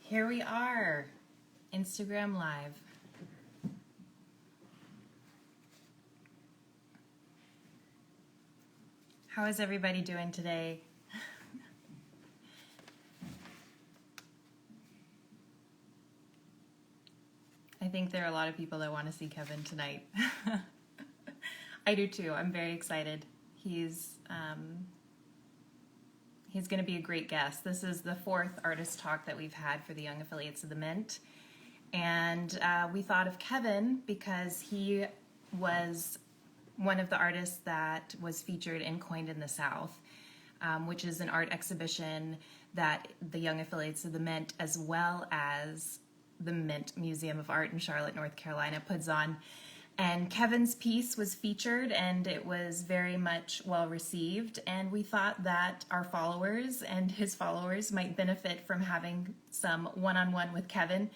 Here we are, Instagram Live. How is everybody doing today? I think there are a lot of people that want to see Kevin tonight. I do too. I'm very excited. He's going to be a great guest. This is the fourth artist talk that we've had for the Young Affiliates of the Mint. And we thought of Kevin because he was one of the artists that was featured in Coined in the South, which is an art exhibition that the Young Affiliates of the Mint, as well as the Mint Museum of Art in Charlotte, North Carolina, puts on. And Kevin's piece was featured, and it was very much well received. And we thought that our followers and his followers might benefit from having some one-on-one with Kevin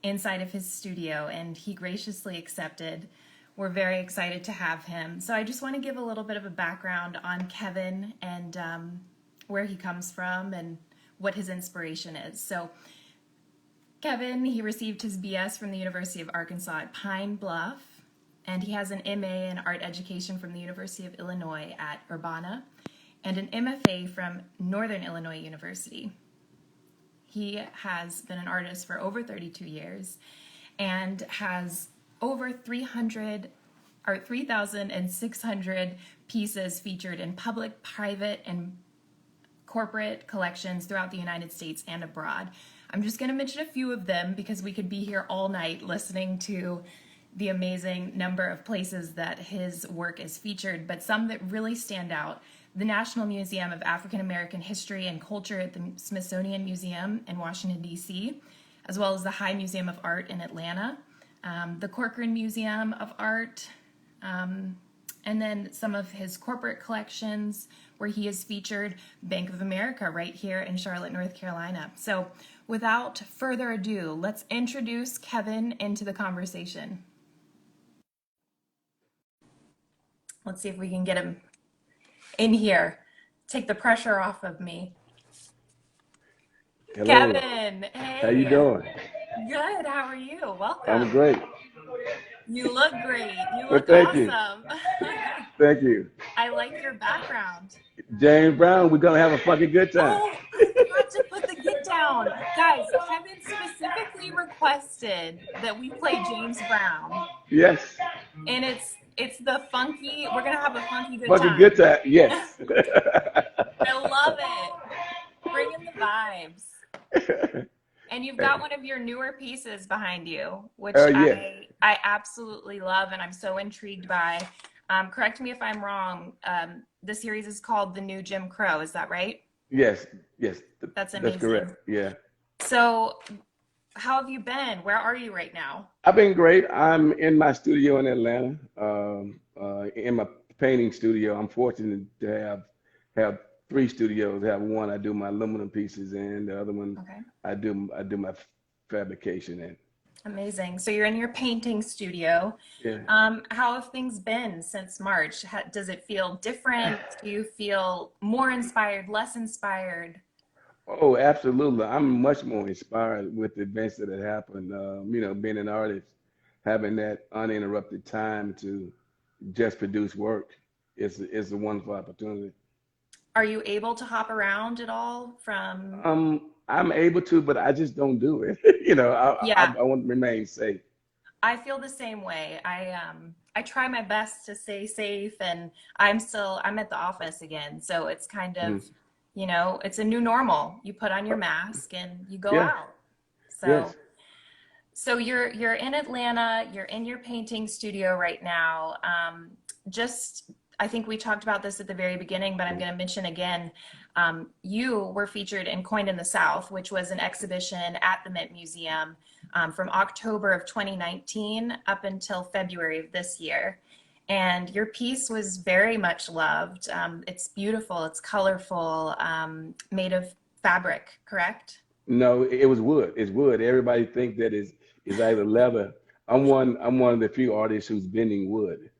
inside of his studio, and he graciously accepted. We're very excited to have him. So I just want to give a little bit of a background on Kevin and where he comes from and what his inspiration is. So Kevin, he received his BS from the University of Arkansas at Pine Bluff, and he has an MA in art education from the University of Illinois at Urbana, and an MFA from Northern Illinois University. He has been an artist for over 32 years and has over 3,600 pieces featured in public, private, and corporate collections throughout the United States and abroad. I'm just going to mention a few of them because we could be here all night listening to the amazing number of places that his work is featured, but some that really stand out: the National Museum of African American History and Culture at the Smithsonian Museum in Washington, D.C., as well as the High Museum of Art in Atlanta, the Corcoran Museum of Art, and then some of his corporate collections where he is featured, Bank of America right here in Charlotte, North Carolina. So without further ado, let's introduce Kevin into the conversation. Let's see if we can get him in here. Take the pressure off of me. Hello. Kevin, hey. How you doing? Good, how are you? Welcome. I'm great. You look great. You Well, look thank you. awesome. Thank you. I like your background. James Brown, we're going to have a fucking good time. Oh, I forgot to put the get down. Guys, Kevin specifically requested that we play James Brown. Yes. And it's the funky, we're going to have a funky good Fucking time. good time, yes. I love it. Bring in the vibes. And you've got one of your newer pieces behind you, which Yeah. I absolutely love and I'm so intrigued by. Correct me if I'm wrong. The series is called The New Jim Crow. Is that right? Yes. That's amazing. That's correct, yeah. So how have you been? Where are you right now? I've been great. I'm in my studio in Atlanta, in my painting studio. I'm fortunate to have three studios. I have one I do my aluminum pieces in, the other one Okay. I do my fabrication in. Amazing. So you're in your painting studio. Yeah. How have things been since March? Does it feel different? Do you feel more inspired, less inspired? Oh, absolutely. I'm much more inspired with the events that have happened. Being an artist, having that uninterrupted time to just produce work is a wonderful opportunity. Are you able to hop around at all from? I'm able to, but I just don't do it. Yeah. I want to remain safe. I feel the same way. I try my best to stay safe, and I'm at the office again. So it's kind of, it's a new normal. You put on your mask and you go Yeah. out. So, Yes. so you're in Atlanta, you're in your painting studio right now. I think we talked about this at the very beginning, but I'm going to mention again, you were featured in Coined in the South, which was an exhibition at the Mint Museum from October of 2019 up until February of this year. And your piece was very much loved. It's beautiful, it's colorful, made of fabric, correct? No, it was wood. It's wood. Everybody think that is either leather. I'm one of the few artists who's bending wood.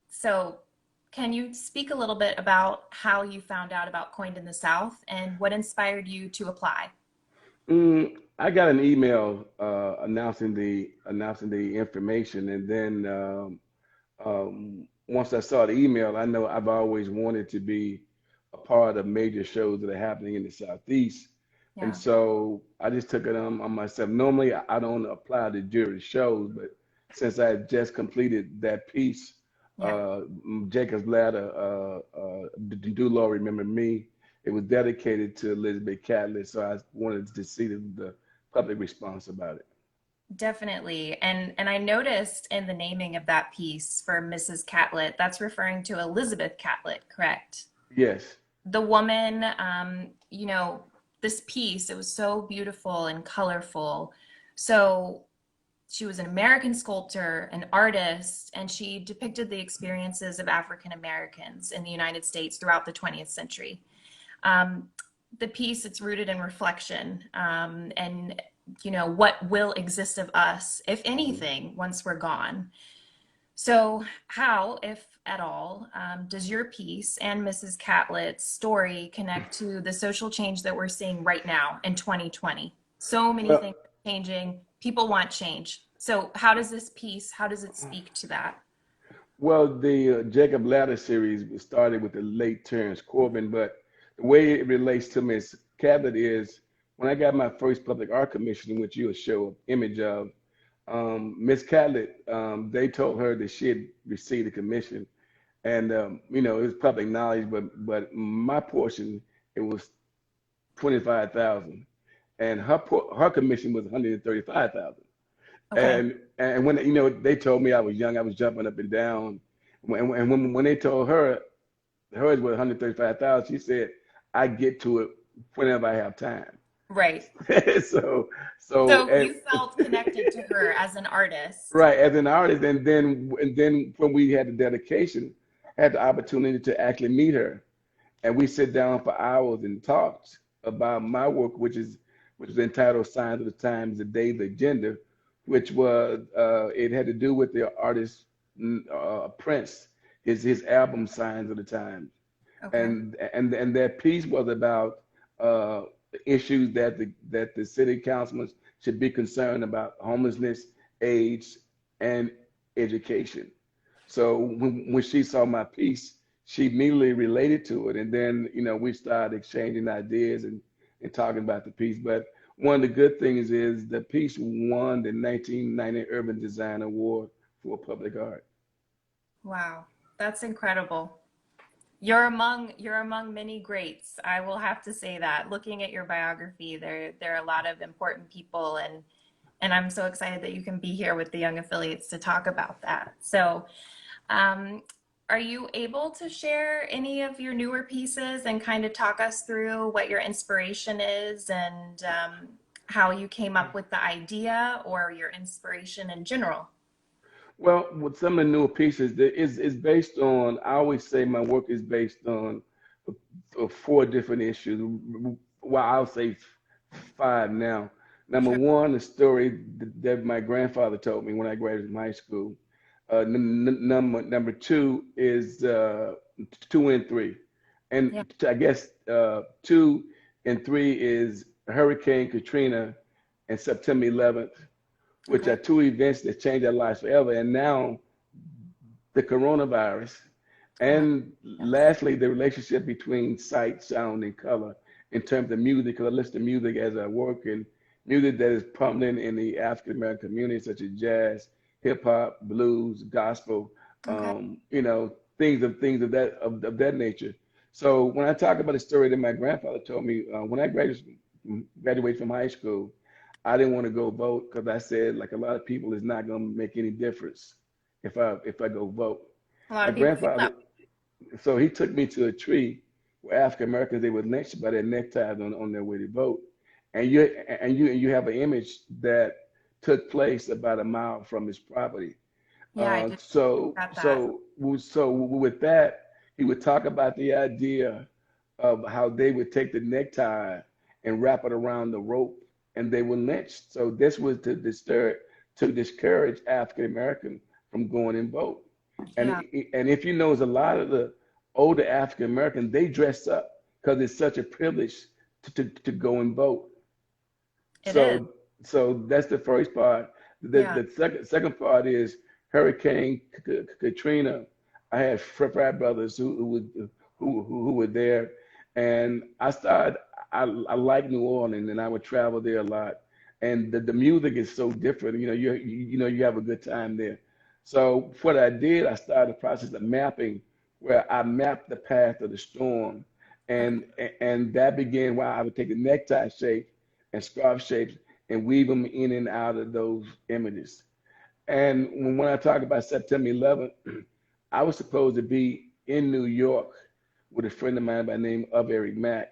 So can you speak a little bit about how you found out about Coined in the South and what inspired you to apply? I got an email announcing the information, and then once I saw the email, I know I've always wanted to be a part of major shows that are happening in the Southeast. And Yeah. so I just took it on myself. Normally, I don't apply to jury shows, but since I had just completed that piece, Yeah. Jacob's Ladder, Do Lord Remember Me, it was dedicated to Elizabeth Catlett. So I wanted to see the public response about it. Definitely. And I noticed in the naming of that piece for Mrs. Catlett, that's referring to Elizabeth Catlett, correct? Yes. The woman, this piece, it was so beautiful and colorful. So she was an American sculptor, an artist, and she depicted the experiences of African Americans in the United States throughout the 20th century. Um, the piece, it's rooted in reflection, and what will exist of us, if anything, once we're gone. So, how, if at all, does your piece and Mrs. Catlett's story connect to the social change that we're seeing right now in 2020? So many Well, things are changing. People want change. So, how does this piece, how does it speak to that? Well, the Jacob Ladder series started with the late Terrence Corbin, but the way it relates to Miss Cabot is when I got my first public art commission, which you'll show an image of, Miss Catlett, they told her that she had received a commission, and it was public knowledge, but my portion it was 25,000, and her commission was 135,000. Okay. And when they told me I was young, I was jumping up and down. When they told her hers was 135,000, she said, "I get to it whenever I have time." Right. so so So and you felt connected to her as an artist. right as an artist, and then when we had the dedication, had the opportunity to actually meet her, and we sit down for hours and talked about my work, which is entitled "Signs of the Times: The Day, the Agenda," which was it had to do with the artist Prince, his album "Signs of the Times," Okay. and that piece was about issues that the city councilmen should be concerned about: homelessness, AIDS, and education. So when she saw my piece, she immediately related to it, and then we started exchanging ideas and talking about the piece. But one of the good things is the piece won the 1990 Urban Design Award for public art. Wow. That's incredible. You're among many greats. I will have to say that. Looking at your biography, there are a lot of important people, and I'm so excited that you can be here with the young affiliates to talk about that. So, um, are you able to share any of your newer pieces and kind of talk us through what your inspiration is and how you came up with the idea or your inspiration in general? Well, with some of the newer pieces, is based on. I always say my work is based on four different issues. Well, I'll say five now. Number Sure. one, the story that my grandfather told me when I graduated from high school. Number two is two and three, Yeah. and I guess two and three is Hurricane Katrina and September 11th, which Okay. are two events that changed our lives forever. And now the coronavirus. Oh my. And Yes. lastly, the relationship between sight, sound, and color in terms of music, because I listen to music as I work, and music that is prominent in the African American community, such as jazz, hip hop, blues, gospel, Okay. things of that nature. So when I talk about the story that my grandfather told me when I graduated from high school, I didn't want to go vote because I said, like a lot of people, it's not going to make any difference if I go vote. A lot My of people feel grandfather, that. so he took me to a tree where African Americans they were lynched by their neckties on their way to vote, and you have an image that took place about a mile from his property. Yeah, I did So got that. so so with that, he would talk about the idea of how they would take the necktie and wrap it around the rope, and they were lynched. So this was to discourage African Americans from going and vote. And Yeah. and if you know, a lot of the older African Americans they dress up because it's such a privilege to go and vote. It is. So that's the first part. Yeah. The second part is Hurricane Katrina. I had frat brothers who were there, and I started. I like New Orleans, and I would travel there a lot. And the music is so different. You have a good time there. So what I did, I started the process of mapping, where I mapped the path of the storm, Okay. and that began where I would take a necktie shape and scarf shapes and weave them in and out of those images. And when I talk about September 11th, I was supposed to be in New York with a friend of mine by the name of Eric Mack.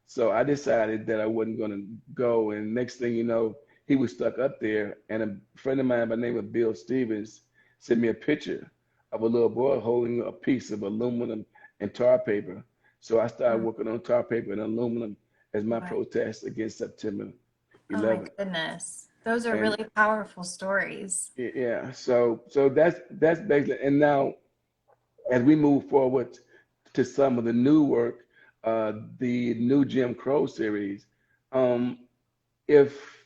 So I decided that I wasn't going to go. And next thing you know, he was stuck up there. And a friend of mine by the name of Bill Stevens sent me a picture of a little boy holding a piece of aluminum and tar paper. So I started Mm. working on tar paper and aluminum as my Right. protest against September Oh my 11th. goodness. Those are And really powerful stories. yeah, so that's basically. And now as we move forward to some of the new work, the new Jim Crow series, um, if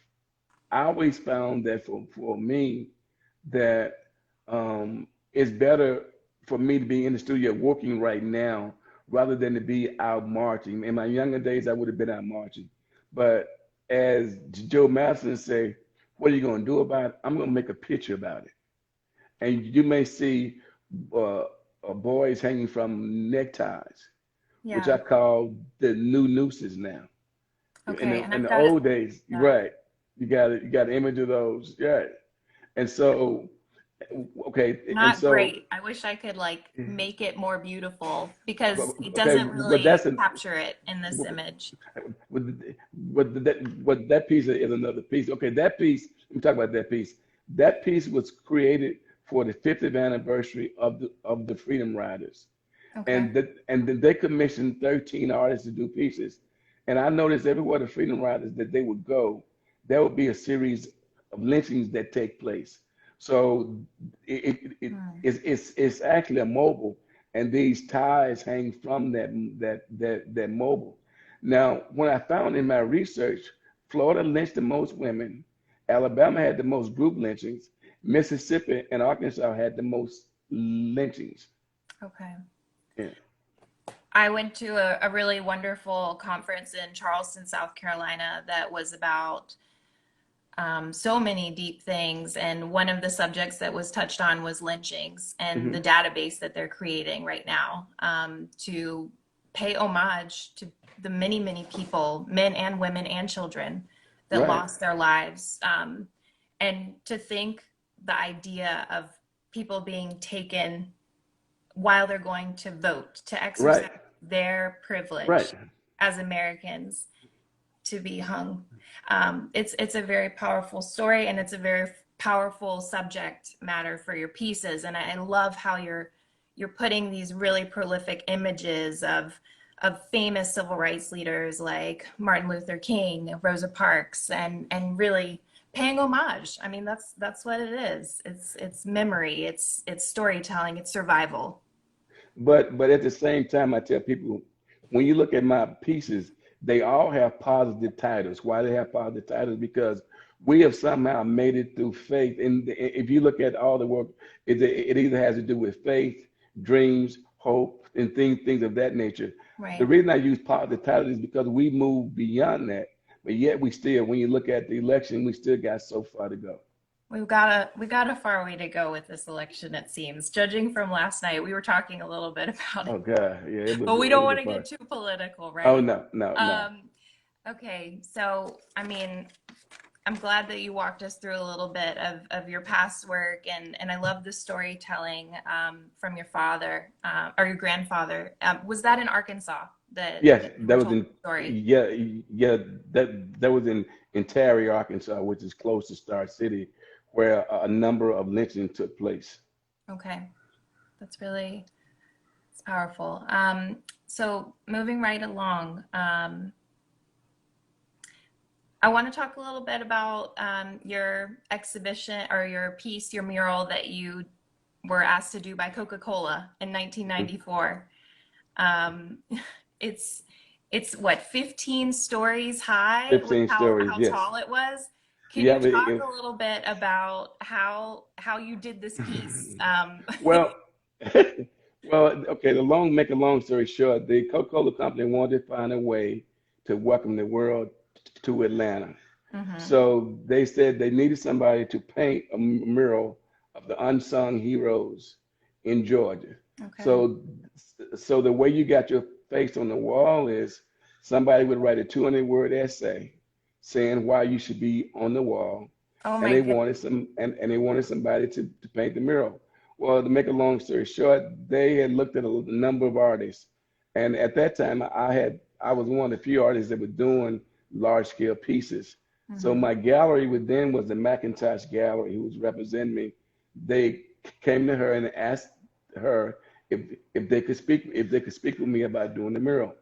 I always found that for me that it's better for me to be in the studio working right now rather than to be out marching. In my younger days, I would have been out marching, but as Joe Madison say, what are you going to do about it? I'm going to make a picture about it, and you may see uh, boys hanging from neckties, which Yeah. I call the new nooses now. In Okay. the And in I've the got to old days, that. right? You got an image of those, right? And so, okay, and Not so, great. I wish I could like make it more beautiful because it okay, doesn't what really that's a capture it in this image. what that piece is another piece. Okay, that piece. Let me talk about that piece. That piece was created for the 50th anniversary of the Freedom Riders, Okay. and then they commissioned 13 artists to do pieces. And I noticed everywhere the Freedom Riders that they would go, there would be a series of lynchings that take place. So Hmm. it's actually a mobile, and these ties hang from that mobile. Now, when I found in my research, Florida lynched the most women, Alabama had the most group lynchings, Mississippi and Arkansas had the most lynchings. Okay. Yeah. I went to a really wonderful conference in Charleston, South Carolina that was about so many deep things. And one of the subjects that was touched on was lynchings and the Hmm. database that they're creating right now to pay homage to the many, many people, men and women and children, that Right. lost their lives. And to think the idea of people being taken while they're going to vote, to exercise Right. their Right. privilege as Americans to be hung. It's a very powerful story, and it's a very powerful subject matter for your pieces. And I love how you're putting these really prolific images of famous civil rights leaders like Martin Luther King, Rosa Parks, and really paying homage. I mean, that's what it is. It's memory. It's storytelling. It's survival. But at the same time, I tell people when you look at my pieces, they all have positive titles. Why they have positive titles? Because we have somehow made it through faith. And if you look at all the work, it either has to do with faith, dreams, hope, and things of that nature. The Right. reason I use positive titles is because we move beyond that. But yet we still, when you look at the election, we still got so far to go. We got a far way to go with this election, it seems. Judging from last night, we were talking a little bit about it, Oh God, yeah, it was but we it don't was want a to fun. get too political, Oh right? no, no, no. Um, okay, so I mean, I'm glad that you walked us through a little bit of your past work, and I love the storytelling from your father or your grandfather. Was that in Arkansas Yes, that you that were was told in the story? yeah, yeah, that was in Terry, Arkansas, which is close to Star City, where a number of lynchings took place. Okay, that's really it's powerful. So moving right along. I want to talk a little bit about your exhibition or your piece, your mural that you were asked to do by Coca-Cola in 1994. Um, it's It's what, 15 stories high was 15 stories, how yes. tall it was. Can Yeah, you talk a little bit about how you did this piece? well, well, okay, make a long story short, the Coca-Cola company wanted to find a way to welcome the world to Atlanta. Hmm. So they said they needed somebody to paint a mural of the unsung heroes in Georgia. Okay. So, so the way you got your face on the wall is somebody would write a 200-word essay saying why you should be on the wall, Oh and my they goodness. wanted and they wanted somebody to paint the mural. Well, to make a long story short, they had looked at a number of artists, and at that time, I was one of the few artists that were doing large scale pieces. So Hmm. my gallery with then was the Macintosh Gallery, who was representing me. They came to her and asked her if they could speak with me about doing the mural.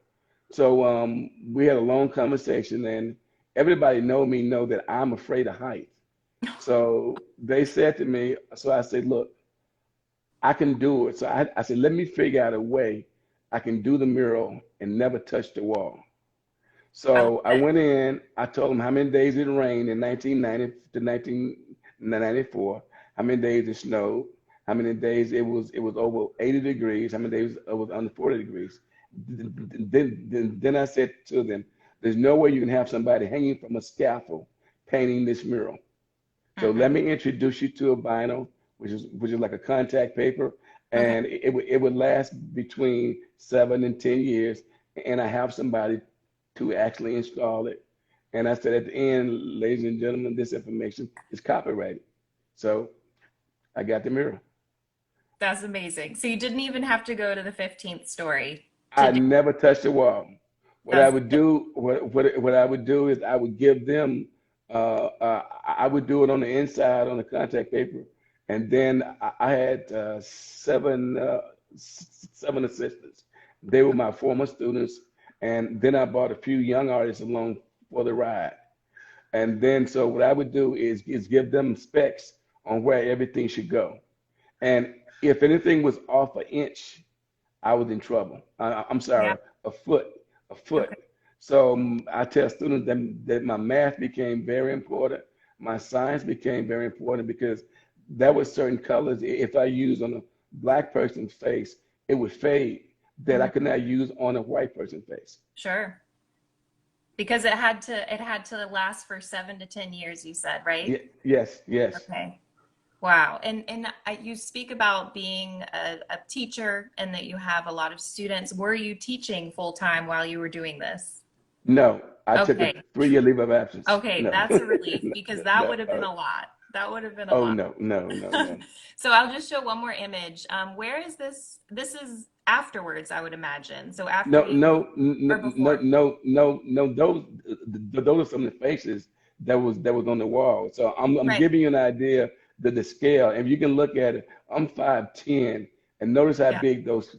So we had a long conversation, and everybody know that I'm afraid of heights. So they said to me, so I said, look, I can do it. So I said, let me figure out a way I can do the mural and never touch the wall. I love So I it. went in, I told them how many days it rained in 1990 to 1994, how many days it snowed, how many days it was over 80 degrees, how many days it was under 40 degrees. Then I said to them, there's no way you can have somebody hanging from a scaffold painting this mural. So let Hmm. me introduce you to a vinyl, which is like a contact paper, Okay. and it would last between 7 and 10 years. And I have somebody to actually install it. And I said at the end, ladies and gentlemen, this information is copyrighted. So I got the mirror. That's amazing. So you didn't even have to go to the 15th story to I do never touched the wall. that's What I would do is I would give them, I would do it on the inside on the contact paper, and then I had seven assistants. They were my former students, and then I brought a few young artists along for the ride. And then so what I would do is give them specs on where everything should go. And if anything was off an inch, I was in trouble. I'm yeah. sorry, a foot, a foot. Okay. So I tell students that my math became very important. My science became very important because there were certain colors, if I used on a black person's face, it would fade that I Hmm. could not use on a white person's face. Sure. Because it had to last for 7 to 10 years, you said, right? Yes, yes. Okay. Wow. You speak about being a teacher and that you have a lot of students. Were you teaching full time while you were doing this? No, I took a Okay. 3 year leave of absence. Okay, No, that's a relief because that no. would have been a lot. That would have been a Oh lot. no, no, no, no. So I'll just show one more image. Where is this? This is afterwards, I would imagine. So after No, you no, or before? no. Those are some of the faces that was on the wall. So I'm Right. giving you an idea the scale. And you can look at it. I'm 5'10", and notice how Yeah, big those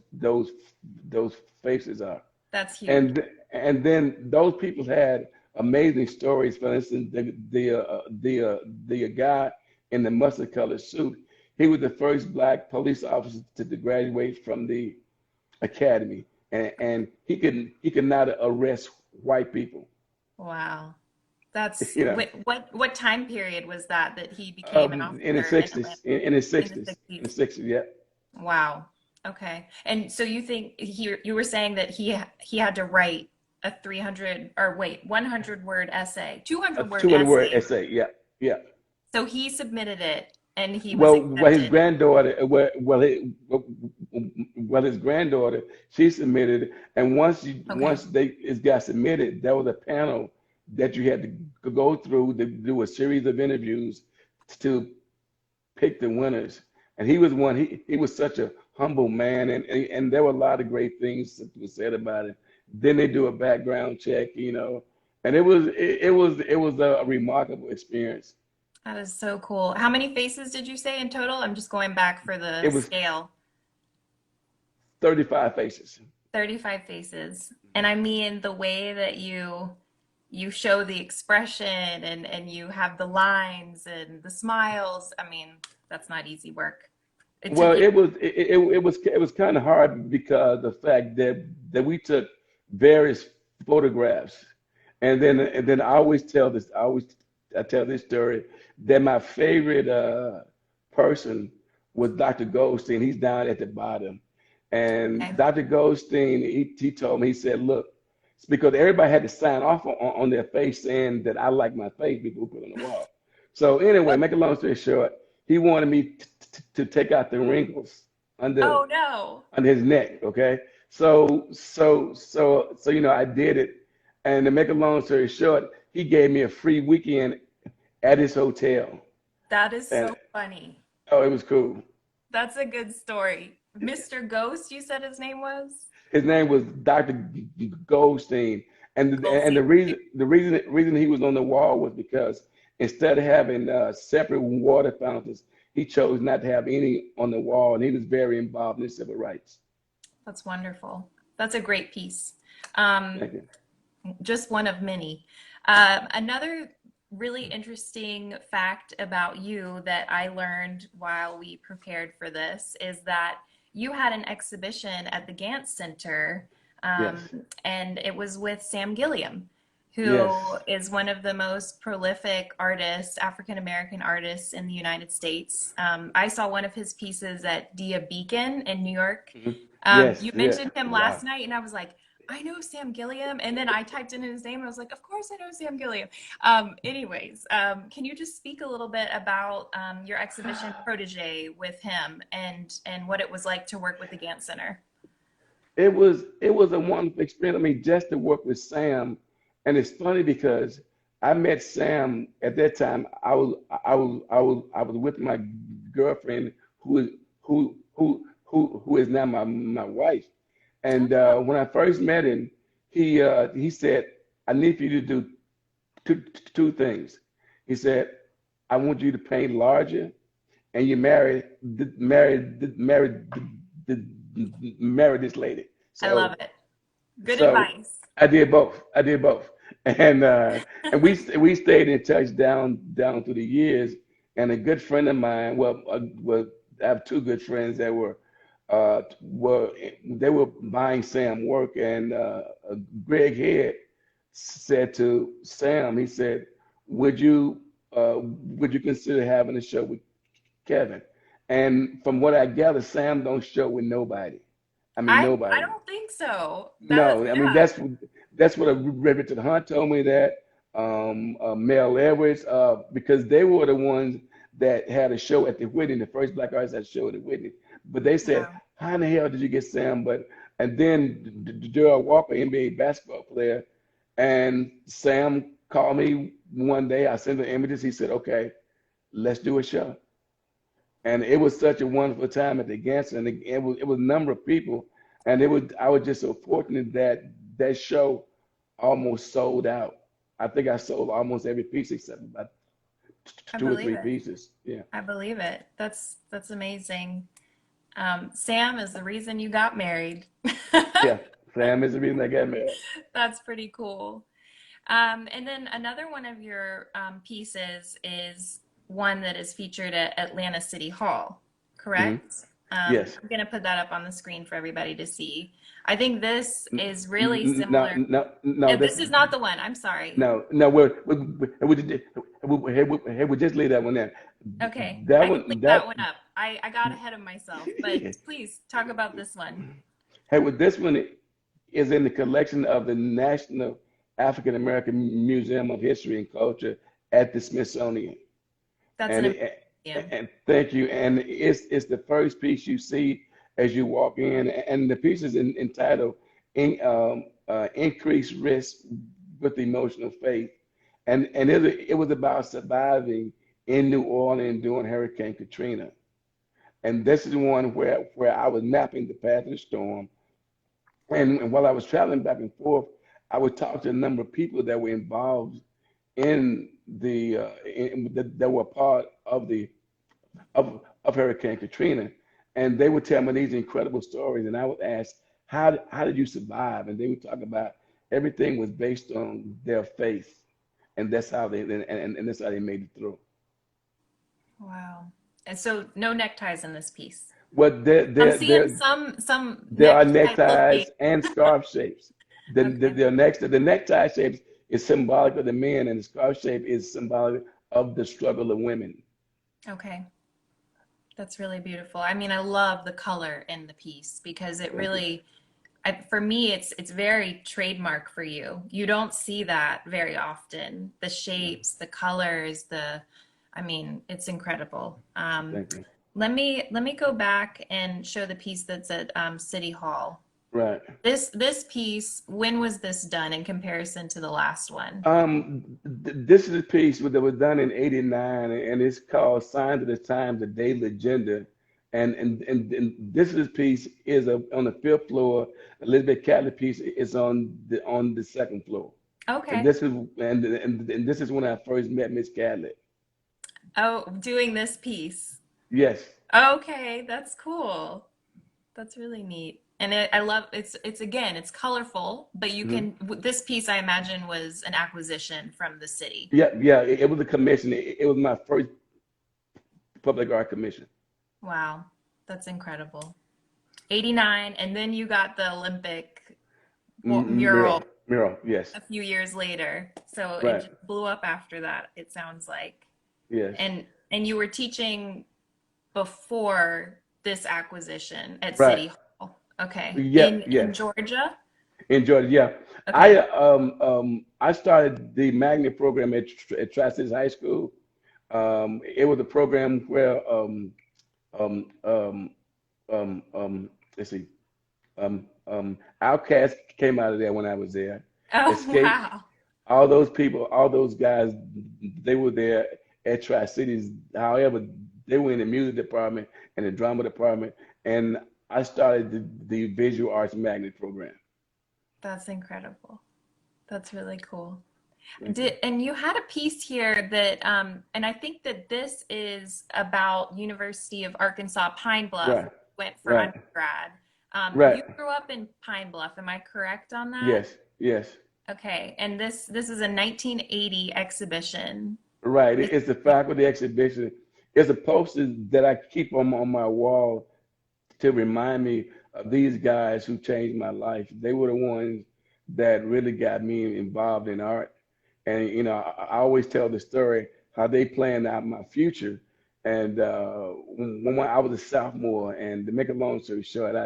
faces are. that's huge. And then those people had amazing stories. For instance, the guy in the mustard colored suit. He was the first black police officer to graduate from the academy, and he could not arrest white people. Wow. That's You know, what time period was that that he became an in the officer in Atlanta 60s, in the in the 60s, in the 60s? 60s. Yeah. Wow. Okay. And so you think you were saying that he had to write a 300 or wait, 100 word essay, A 200 word 200-word essay. essay. Yeah, yeah. So he submitted it and he was Well, his accepted. granddaughter, well, his granddaughter, she submitted, and Okay. once it got submitted, there was a panel that you had to go through to do a series of interviews to pick the winners. And he was one. He was such a humble man, and there were a lot of great things that were said about it. Then they do a background check, and it was a remarkable experience. That is so cool. How many faces did you say in total? I'm just going back for the It was scale. 35 faces. 35 faces. And I mean the way that you show the expression and you have the lines and the smiles. I mean, that's not easy work. It Well, took you. it was kind of hard because the fact that we took various photographs. And then I tell this story that my favorite person was Dr. Goldstein. He's down at the bottom. And Okay. Dr. Goldstein, he told me, he said, look, it's because everybody had to sign off on their face saying that I like my face before we put it on the wall. So anyway, make a long story short, he wanted me to take out the wrinkles under Oh no. on his neck. Okay, so I did it, and to make a long story short, he gave me a free weekend at his hotel, That is and so funny. oh, it was cool. That's a good story. Mr. Ghost, you said his name was? His name was Dr. Goldstein, and Goldstein. the reason he was on the wall was because instead of having separate water fountains, he chose not to have any on the wall, and he was very involved in civil rights. That's wonderful. That's a great piece. Um, Thank you. just one of many. Another really interesting fact about you that I learned while we prepared for this is that you had an exhibition at the Gant Center, um, Yes, and it was with Sam Gilliam, who yes. is one of the most prolific artists, African American artists in the United States. I saw one of his pieces at Dia Beacon in New York. Mhm. Yes, You yeah. mentioned him last Wow. night, and I was like, I know Sam Gilliam. And then I typed in his name, and I was like, of course I know Sam Gilliam. Can you just speak a little bit about your exhibition Protege with him and what it was like to work with the Gant Center? It was a wonderful experience. I mean, just to work with Sam, and it's funny because I met Sam at that time. I was with my girlfriend who is now my wife. And when I first met him, he said, "I need for you to do two things." He said, "I want you to paint larger, and you marry this lady." I love So it. Good so advice. I did both. I did both, and we stayed in touch down through the years. And a good friend of mine, I have two good friends that were they were buying Sam work, and Greg Head said to Sam, he said, would you consider having a show with Kevin?" And from what I gather, Sam don't show with nobody. I mean, I nobody. don't think so. That No, I mean yeah. that's what a Richard Hunt told me, that Mel Edwards, because they were the ones that had a show at the Whitney, the first black artist had a show at the Whitney. But they said, Wow. "How in the hell did you get Sam?" But and then Gerald Walker, NBA basketball player, and Sam called me one day. I sent him images. He said, "Okay, let's do a show." And it was such a wonderful time at the Ganson. And it was a number of people, and it was I was just so fortunate that that show almost sold out. I think I sold almost every piece except about I two or believe three it. pieces. Yeah, I believe it. That's amazing. Sam is the reason you got married. yeah. Sam is the reason I got married. That's pretty cool. And then another one of your pieces is one that is featured at Atlanta City Hall, Hmm. correct? Yes. I'm going to put that up on the screen for everybody to see. I think this is really No, similar. no, no. This is not the one. I'm sorry. No. We just leave that one there. Okay, That I can link one, that that one up. I got ahead of myself, but please talk about this one. this one is in the collection of the National African American Museum of History and Culture at the Smithsonian. That's And an it, amazing. and thank you. And it's the first piece you see as you walk in, and the piece is entitled "Increased Risk with Emotional Faith," and it was about surviving in New Orleans during Hurricane Katrina. And this is one where I was mapping the path of the storm. And while I was traveling back and forth, I would talk to a number of people that were involved in that were part of Hurricane Katrina, and they would tell me these incredible stories, and I would ask, how did you survive? And they would talk about everything was based on their faith, and that's how they made it through. Wow. And so no neckties in this piece. What there I'm there seeing there some there are necktie located. neckties and scarf shapes. Okay. The necktie shape is symbolic of the men, and the scarf shape is symbolic of the struggle of women. Okay. That's really beautiful. I mean, I love the color in the piece because it Thank you. really, for me, it's very trademark for you. You don't see that very often. The shapes, the colors, I mean, it's incredible. Thank you. Let me go back and show the piece that's at City Hall. Right. This piece, when was this done in comparison to the last one? This is a piece that was done in '89, and it's called "Signs of the Times: The Daily Agenda." And this is piece is on the fifth floor. Elizabeth Catlett piece is on the second floor. And Okay. this is and this is when I first met Miss Catlett. Oh, doing this piece. Yes. Okay, that's cool. That's really neat. And I love it's again, it's colorful, but you Hmm. can this piece I imagine was an acquisition from the city. Yeah, yeah. It was a commission. It was my first public art commission. Wow, that's incredible. 89, and then you got the Olympic mural Mural. Yes. a few years later. So it Right. just blew up after that, it sounds like. Yes. And you were teaching before this acquisition at Right. City Hall. Okay. Yeah. In Yes. Georgia? In Georgia, yeah. Okay. I started the magnet program at Tri-Cities High School. It was a program where um, um, let's see, Outcast came out of there when I was there. Oh, Escape, wow. all those people, all those guys, they were there at Tri-Cities. However, they were in the music department and the drama department, and I started the visual arts magnet program. That's incredible. That's really cool. Thank you. And you had a piece here that, and I think that this is about University of Arkansas Pine Bluff, Right, went for right, undergrad. right. You grew up in Pine Bluff, am I correct on that? Yes, yes. Okay, and this is a 1980 exhibition. Right. This, It's the faculty exhibition. It's a poster that I keep on my wall to remind me of these guys who changed my life. They were the ones that really got me involved in art. And I always tell the story how they planned out my future. And when I was a sophomore, and to make a long story short,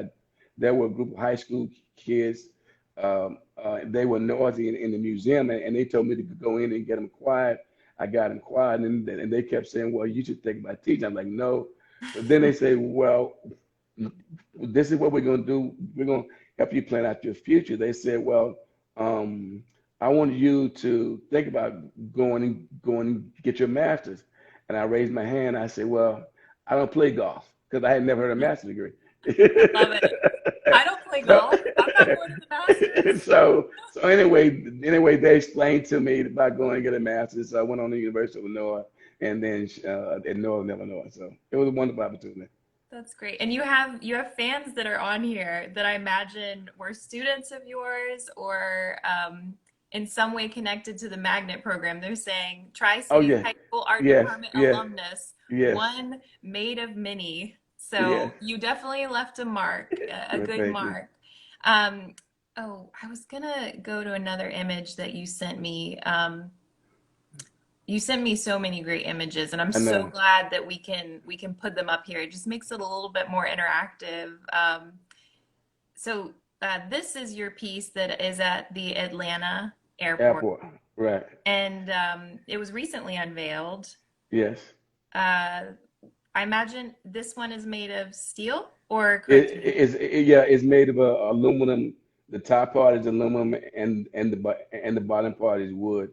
there were a group of high school kids. They were noisy in the museum, and they told me to go in and get them quiet. I got them quiet, and they kept saying, "Well, you should think about teaching." I'm like, "No." So then they say, "Well, this is what we're going to do. We're going to help you plan out your future." They said, "Well, um, I want you to think about going and get your master's." And I raised my hand. I said, "Well, I don't play golf because I had never heard a master's degree." I love it. I don't play so, golf. I'm not going to the Masters. so anyway, they explained to me about going and get a master's. So I went on to the University of Illinois, and then at Northern Illinois. So it was a wonderful opportunity. That's great. And you have fans that are on here that I imagine were students of yours or in some way connected to the magnet program. They're saying Oh Tri-Cities yeah, High School Art yes, Department yes, alumnus, yes, one made of many. yes. So you definitely left a mark, a Well, good thank you. mark. Um, oh, I was gonna go to another image that you sent me. You sent me so many great images, and I'm I so know. glad that we can put them up here. It just makes it a little bit more interactive. So this is your piece that is at the Atlanta airport, Airport. Right. and it was recently unveiled. Yes. Uh, I imagine this one is made of steel or It concrete. is yeah, it's made of aluminum. The top part is aluminum and the bottom part is wood.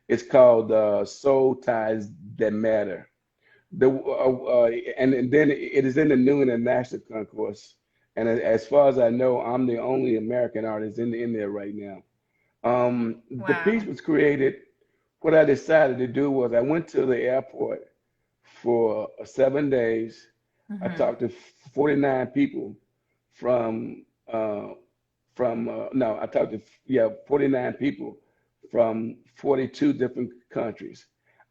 It's called Soul Ties That Matter. And then it is in the new international concourse. And as far as I know, I'm the only American artist in there right now. The piece Wow. was created. What I decided to do was I went to the airport for 7 days. I Hmm. talked to 49 people from no, I talked to 49 people from 42 different countries.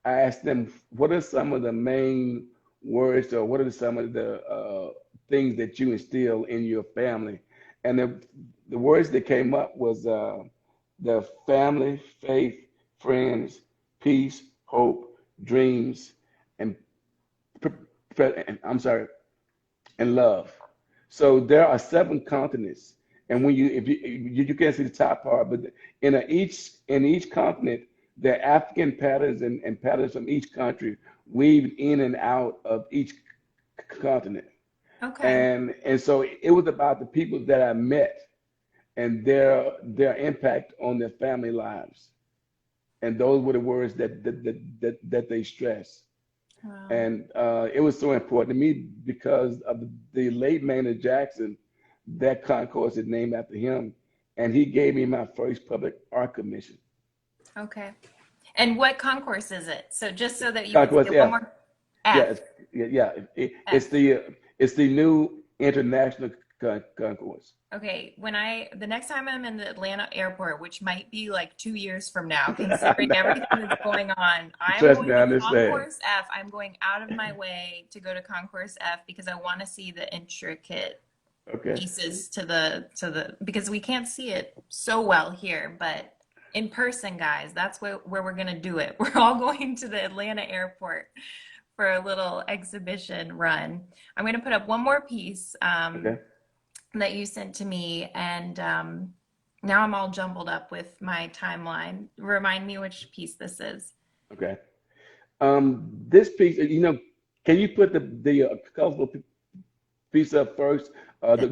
I asked them what are some of the main words or what are some of the things that you instill in your family, and the words that came up was the family, faith, friends, peace, hope, dreams, and I'm sorry, and love. So there are seven continents, and when you can't see the top part, but in each continent, there are African patterns and patterns from each country weaved in and out of each continent. Okay. And so it was about the people that I met and their impact on their family lives. And those were the words that they stressed. Wow. And it was so important to me because of the late Maynard Jackson. That concourse is named after him, and he gave me my first public art commission. Okay. And what concourse is it? So just so that you can Concourse say it one F. more. Yeah, F. it's F. the new international concourse. Okay. The next time I'm in the Atlanta airport, which might be like 2 years from now, I considering everything that's going on, I'm Trust me, going I to understand. Concourse F. I'm going out of my way to go to Concourse F because I want to see the intricate Okay, pieces because we can't see it so well here, but in person, guys, that's where we're gonna do it. We're all going to the Atlanta airport for a little exhibition run. I'm gonna put up one more piece okay, that you sent to me, and now I'm all jumbled up with my timeline. Remind me which piece this is. okay. This piece, can you put the colorful piece up first?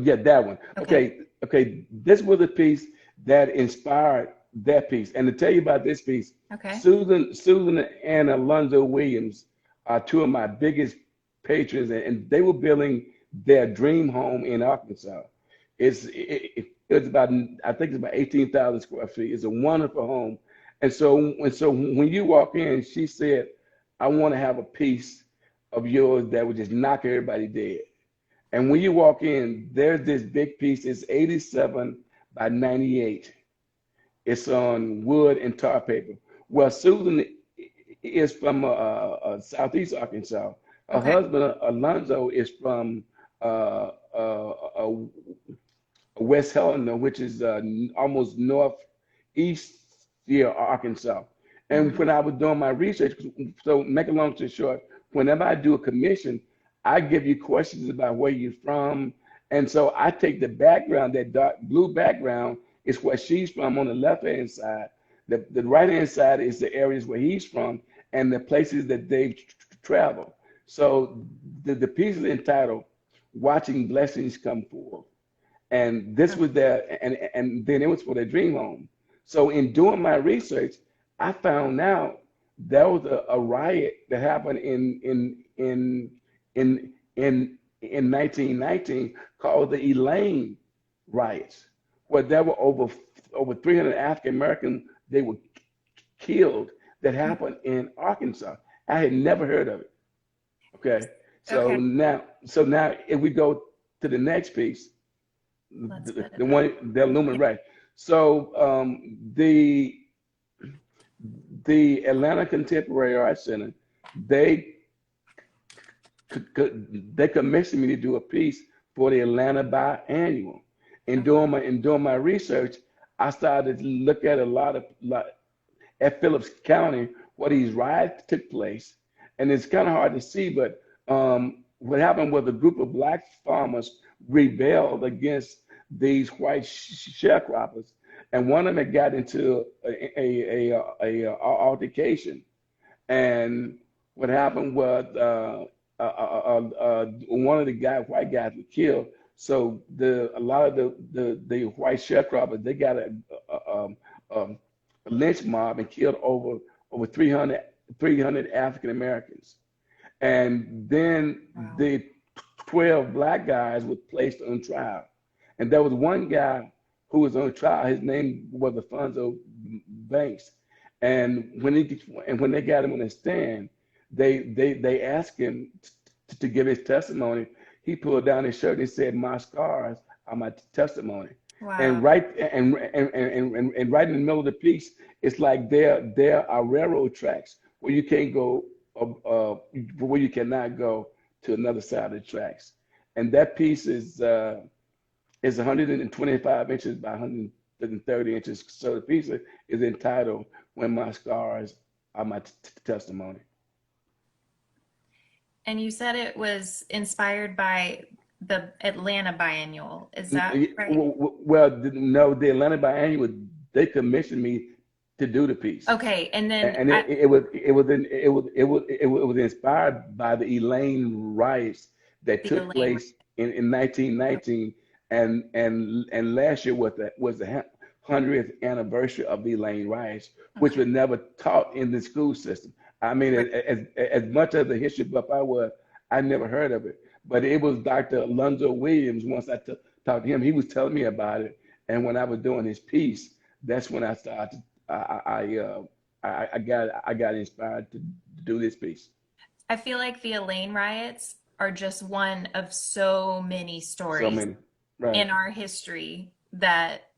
Yeah, that one. Okay. Okay. This was a piece that inspired that piece. And to tell you about this piece, Okay. Susan and Alonzo Williams are two of my biggest patrons, and they were building their dream home in Arkansas. It's about, I think it's about 18,000 square feet. It's a wonderful home. And so when you walk in, she said, I want to have a piece of yours that would just knock everybody dead. And when you walk in, there's this big piece. It's 87 by 98. It's on wood and tar paper. Well, Susan is from Southeast Arkansas. Her Okay. husband, Alonzo, is from uh, uh, uh, West Helena, which is almost northeast here, Arkansas. And Hmm. when I was doing my research, so make a long story short, whenever I do a commission, I give you questions about where you're from. And so I take the background, that dark blue background is where she's from on the left-hand side. The right-hand side is the areas where he's from and the places that they've traveled. So the piece is entitled Watching Blessings Come Forth. And this was their, and then it was for their dream home. So in doing my research, I found out there was a riot that happened in 1919 called the Elaine riots, where there were over 300 African Americans they were killed that happened in Arkansas. I had never heard of it. Okay, Okay. so now if we go to the next piece, Let's put the it up. one the aluminum Yeah. right. So the Atlanta Contemporary Art Center, they they commissioned me to do a piece for the Atlanta Biannual. In doing my research, I started to look at a lot at Phillips County where these riots took place, and it's kind of hard to see, but what happened was a group of black farmers rebelled against these white sharecroppers, and one of them had got into a altercation, and what happened was one of the white guys was killed. So a lot of the white sharecroppers they got a lynch mob and killed over 300 African Americans. And then Wow. the 12 black guys were placed on trial. And there was one guy who was on trial. His name was Alfonso Banks. And when they got him on the stand, they asked him to give his testimony. He pulled down his shirt and said, "My scars are my testimony." Wow. And right in the middle of the piece, it's like there are railroad tracks where you can't go, where you cannot go to another side of the tracks. And that piece is It's 125 inches by 130 inches. So the piece is entitled "When My Scars Are My Testimony." And you said it was inspired by the Atlanta Biennial. Is that right? Well, no, the Atlanta Biennial, they commissioned me to do the piece. Okay, and then And it was inspired by the Elaine riots that the took Elaine. place in 1919, and last year was the 100th anniversary of the Elaine riots, which Okay, was never taught in the school system. I mean, right. as much as the history buff I was, I never heard of it. But it was Dr. Alonzo Williams. Once I talked to him, he was telling me about it. And when I was doing his piece, that's when I started. I got inspired to do this piece. I feel like the Elaine riots are just one of so many So stories many, right, in our history that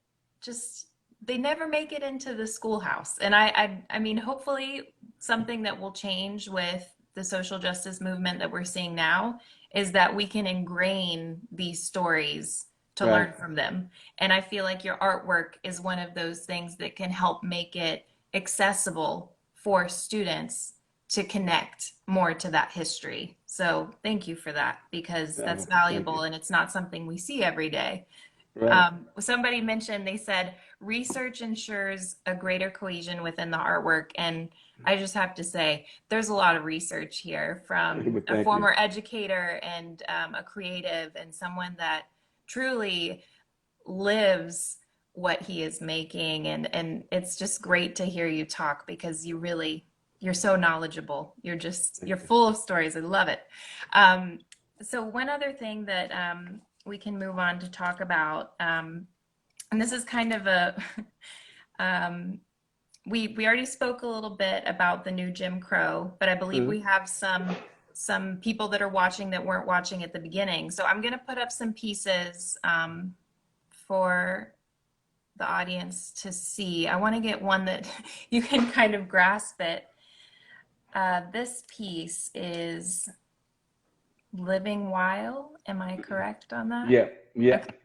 just they never make it into the schoolhouse. And I mean, hopefully something that will change with the social justice movement that we're seeing now is that we can ingrain these stories to right, learn from them. And I feel like your artwork is one of those things that can help make it accessible for students to connect more to that history. So thank you for that because that's thank you, valuable and it's not something we see every day. right. Somebody mentioned, they said, research ensures a greater cohesion within the artwork. And I just have to say, there's a lot of research here from But a thank you. former educator and a creative and someone that truly lives what he is making. And it's just great to hear you talk because you're so knowledgeable. You're full of stories. I love it. Um, so one other thing that we can move on to talk about, and this is kind of a, um, we already spoke a little bit about the new Jim Crow, but I believe Mhm. we have some people that are watching that weren't watching at the beginning. So I'm going to put up some pieces for the audience to see. I want to get one that you can kind of grasp it. This piece is Living While. Am I correct on that? Yeah, yeah. Okay.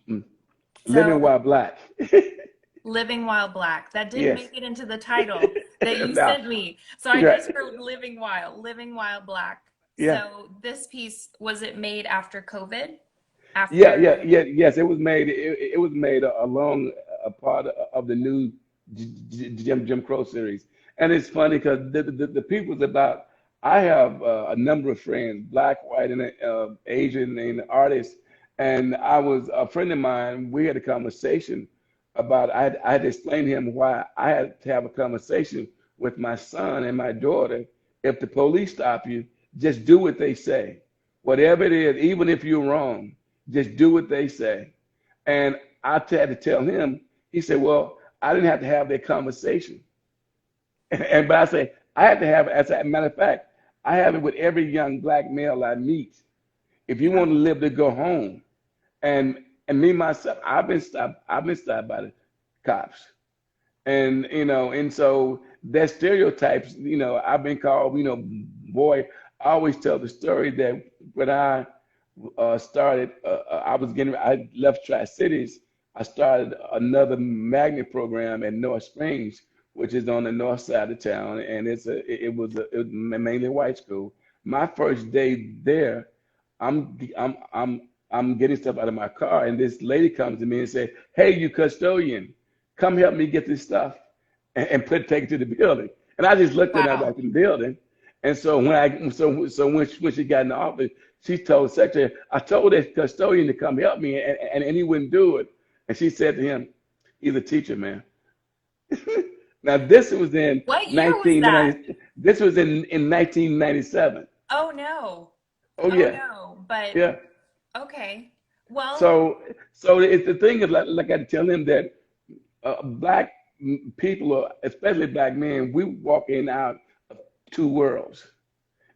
Mm. Living So while black. Living While Black. That didn't Yes. make it into the title that you Now, sent me. So I right. just wrote Living While Black. Yeah. So this piece, was it made after COVID? Yeah, yeah, After, yeah, yes. It was made along a part of the new Jim Crow series, and it's funny because the people's about. I have a number of friends, black, white, and Asian, and artists, and I was a friend of mine. We had a conversation about. I had explained to him why I had to have a conversation with my son and my daughter. If the police stop you, just do what they say, whatever it is, even if you're wrong, just do what they say. And I had to tell him, he said, well, I didn't have to have that conversation. And but I say, I had to have, as a matter of fact, I have it with every young black male I meet. If you yeah. want to live to go home, and me myself, I've been stopped by the cops. And and so that stereotypes, I've been called, boy. I always tell the story that when I started, I left Tri Cities. I started another magnet program at North Springs, which is on the north side of town, and it was mainly white school. My first day there, I'm getting stuff out of my car, and this lady comes to me and say, "Hey, you custodian, come help me get this stuff and take it to the building." And I just looked at her Wow. back in the building. And so when she got in the office, she told the secretary, I told that custodian to come help me, and he wouldn't do it. And she said to him, he's a teacher, man. Now this was in What year was that? 1990. This was in 1997. Oh no. Oh Oh yeah, no. But yeah. okay. Well, So it's the thing is like I tell him that black people, especially black men, we walk in and out of two worlds.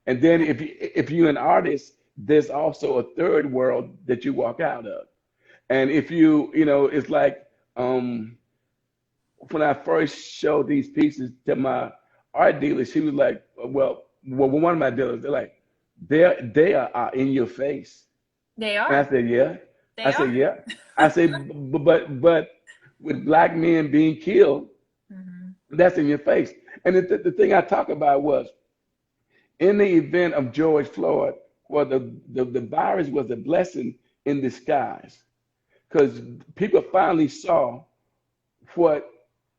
And then if you're an artist, there's also a third world that you walk out of. And if it's like when I first showed these pieces to my art dealer, she was like, well, one of my dealers, they're like, they are in your face. they And I are. said, yeah. I They say, are. yeah. I say, but with black men being killed, Hmm. that's in your face. And the thing I talk about was in the event of George Floyd, where the virus was a blessing in disguise, because people finally saw what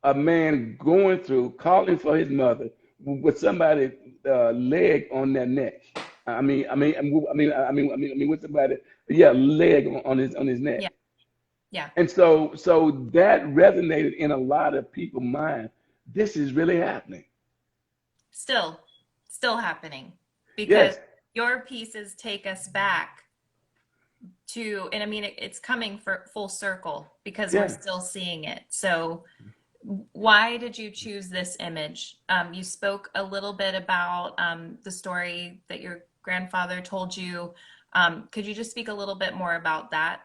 a man going through, calling for his mother with somebody leg on their neck. With somebody, yeah, leg on his neck. Yeah. Yeah. And so that resonated in a lot of people's mind. This is really happening. Still, still happening because Yes, your pieces take us back to, and I mean, it's coming for full circle because we're yeah. still seeing it. So, why did you choose this image? You spoke a little bit about the story that your grandfather told you. Could you just speak a little bit more about that?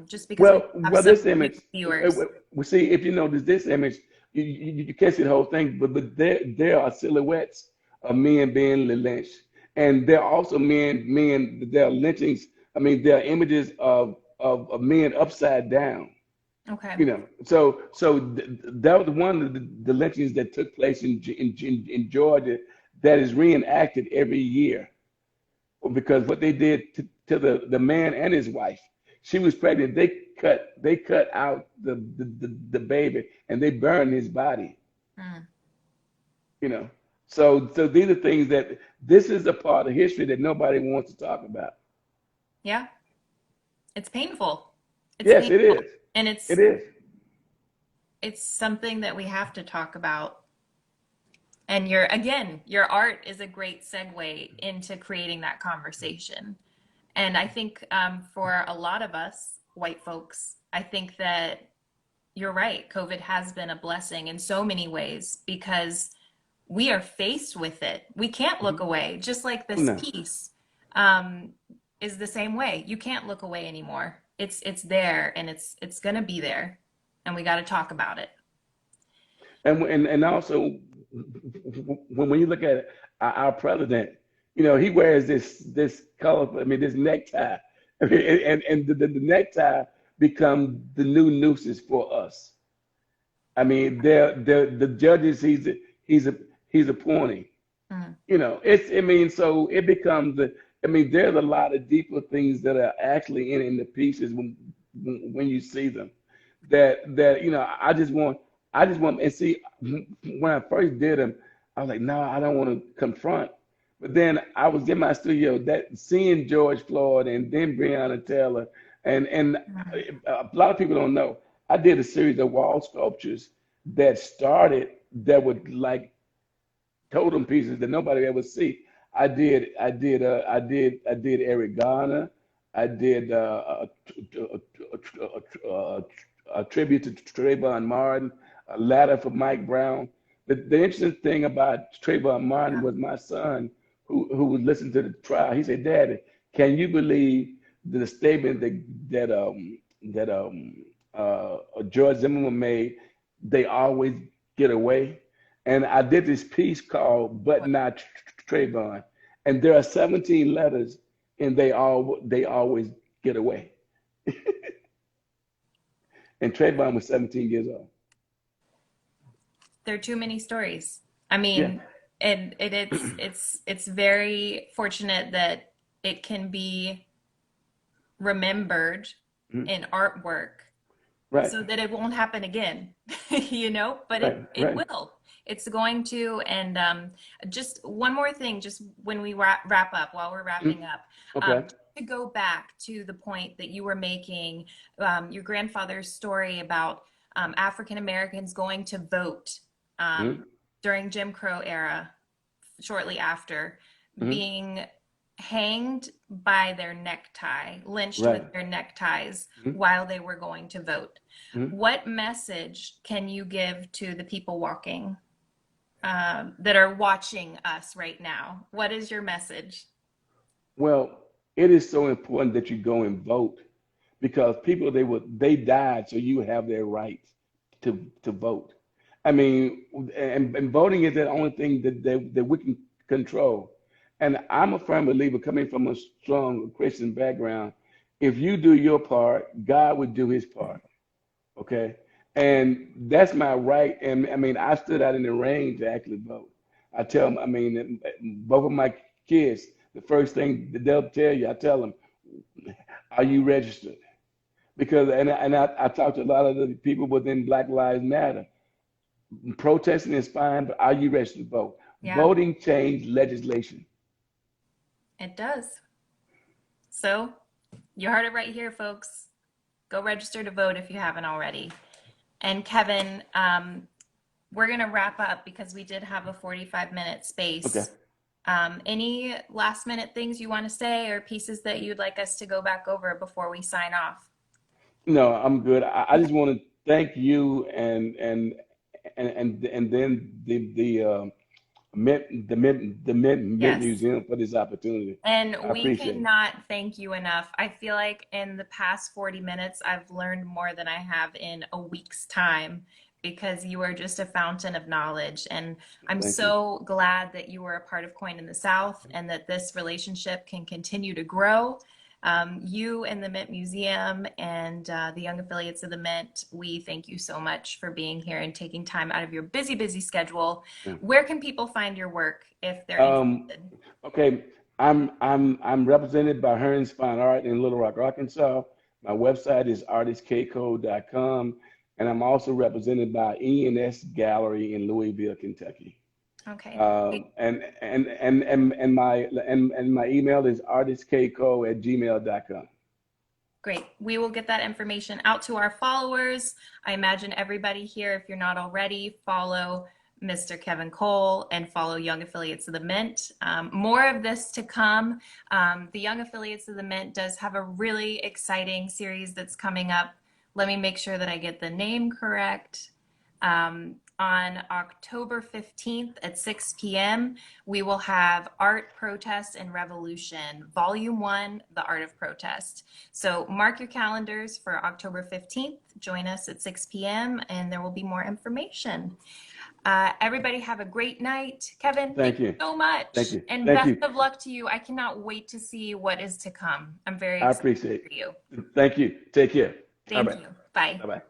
Just because we have Well, some this new image, viewers. we see if you notice this image, you can't see the whole thing, but there are silhouettes of men being lynched, and there are also there are lynchings. I mean, there are images of men upside down. Okay. That was one of the lynchings that took place in Georgia that is reenacted every year because what they did to the man and his wife. She was pregnant. They cut out the baby and they burned his body. Mm. You know. So these are things that this is a part of history that nobody wants to talk about. Yeah, it's painful. It's Yes, it painful, is. and It is. it's something that we have to talk about. And your art is a great segue into creating that conversation. And I think for a lot of us, white folks, I think that you're right. COVID has been a blessing in so many ways because we are faced with it. We can't look away, just like this No. piece um, is the same way. You can't look away anymore. It's there and it's gonna be there, and we got to talk about it. And also when you look at our president, he wears this colorful, this necktie, and the necktie become the new nooses for us. I mean, they're the judges he's a, he's appointing. Mm. So it becomes there's a lot of deeper things that are actually in the pieces when you see them. That I just want and see when I first did them, I was like, no, I don't want to confront. But then I was in my studio that seeing George Floyd and then Breonna Taylor and Mm. a lot of people don't know. I did a series of wall sculptures that would like totem pieces that nobody ever see. I did Eric Garner. I did a tribute to Trayvon Martin, a ladder for Mike Brown. The interesting thing about Trayvon Martin Yeah. was my son, who was listening to the trial. He said, "Daddy, can you believe the statement that George Zimmerman made? They always get away." And I did this piece called "But Not Trayvon," and there are 17 letters, and they always get away. And Trayvon was 17 years old. There are too many stories. I Yeah. mean, and it's very fortunate that it can be remembered Mhm. in artwork Right. so that it won't happen again, but Right. it Right. will. It's going to. And just one more thing, just when we wrap up, while we're Mhm. wrapping up, Okay. to go back to the point that you were making, your grandfather's story about African Americans going to vote Mhm. during Jim Crow era, shortly after, Mhm. being hanged by their necktie, lynched with Right. their neckties Mhm. while they were going to vote. Mhm. What message can you give to the people walking that are watching us right now? What is your message? Well, it is so important that you go and vote because people they died so you have their right to vote. I mean, and voting is the only thing that we can control. And I'm a firm believer, coming from a strong Christian background, If you do your part, God would do his part. Okay. And that's my right. And I mean, I stood out in the rain to actually vote. I tell them, I mean, both of my kids, the first thing that they'll tell you, I tell them, are you registered? Because, I talk to a lot of the people within Black Lives Matter. Protesting is fine, but are you registered to vote? Yeah, Voting changed legislation. it does. So you heard it right here, folks. Go register to vote if you haven't already. And Kevin, we're going to wrap up because we did have a 45-minute Okay. space. Any last minute things you want to say or pieces that you'd like us to go back over before we sign off? No, I'm good. I just want to thank you and then the Mint Yes. Museum for this opportunity. And I we appreciate it. cannot thank you enough. I feel like in the past 40 minutes, I've learned more than I have in a week's time because you are just a fountain of knowledge. And I'm Thank you. so glad that you were a part of Coin in the South and that this relationship can continue to grow. You and the Mint Museum and the Young Affiliates of the Mint, we thank you so much for being here and taking time out of your busy, busy schedule. Yeah. Where can people find your work if they're Um, interested? okay, I'm represented by Hearns Fine Art in Little Rock, Arkansas. My website is artistkcode.com, and I'm also represented by ENS Gallery in Louisville, Kentucky. Okay. And my email is artistkco@gmail.com. Great. We will get that information out to our followers. I imagine everybody here, if you're not already, follow Mr. Kevin Cole and follow Young Affiliates of the Mint. More of this to come. The Young Affiliates of the Mint does have a really exciting series that's coming up. Let me make sure that I get the name correct. On October 15th at 6 p.m., we will have Art, Protest, and Revolution, Volume 1, The Art of Protest. So mark your calendars for October 15th. Join us at 6 p.m., and there will be more information. Everybody have a great night. Kevin, thank Thank you you. so much. Thank you. And Thank best you. of luck to you. I cannot wait to see what is to come. I'm very I excited appreciate for you. it. Thank you. Take care. All Thank right. you. Bye. Bye-bye.